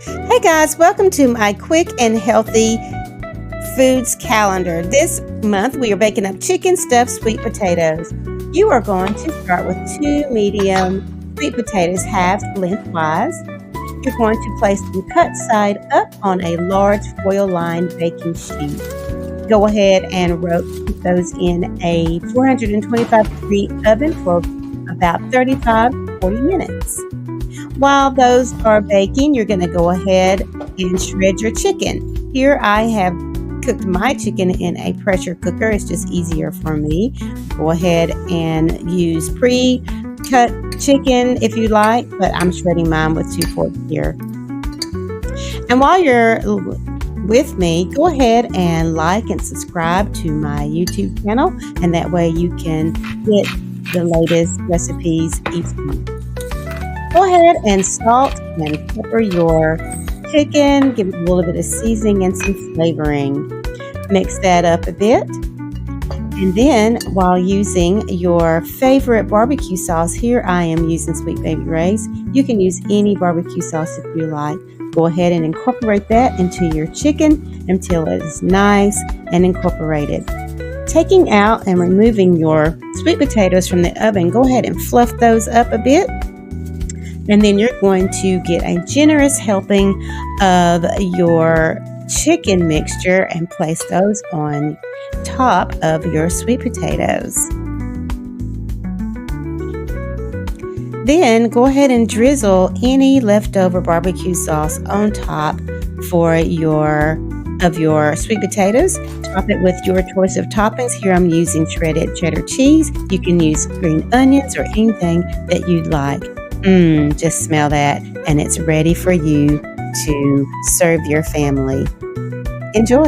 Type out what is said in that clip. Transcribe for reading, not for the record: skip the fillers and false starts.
Hey guys, welcome to my quick and healthy foods calendar. This month we are baking up chicken stuffed sweet potatoes. You are going to start with 2 medium sweet potatoes halved lengthwise. You're going to place them cut side up on a large foil-lined baking sheet. Go ahead and put those in a 425-degree oven for about 35-40 minutes. While those are baking, you're going to go ahead and shred your chicken. Here I have cooked my chicken in a pressure cooker. It's just easier for me. Go ahead and use pre-cut chicken if you like, but I'm shredding mine with 2 forks here. And while you're with me, go ahead and like and subscribe to my YouTube channel, and that way you can get the latest recipes each week. Go ahead and salt and pepper your chicken. Give it a little bit of seasoning and some flavoring. Mix that up a bit. And then while using your favorite barbecue sauce, here I am using Sweet Baby Ray's. You can use any barbecue sauce if you like. Go ahead and incorporate that into your chicken until it is nice and incorporated. Taking out and removing your sweet potatoes from the oven, go ahead and fluff those up a bit. And then you're going to get a generous helping of your chicken mixture and place those on top of your sweet potatoes. Then go ahead and drizzle any leftover barbecue sauce on top for your sweet potatoes. Top it with your choice of toppings. Here I'm using shredded cheddar cheese. You can use green onions or anything that you'd like. Just smell that, and it's ready for you to serve your family. Enjoy.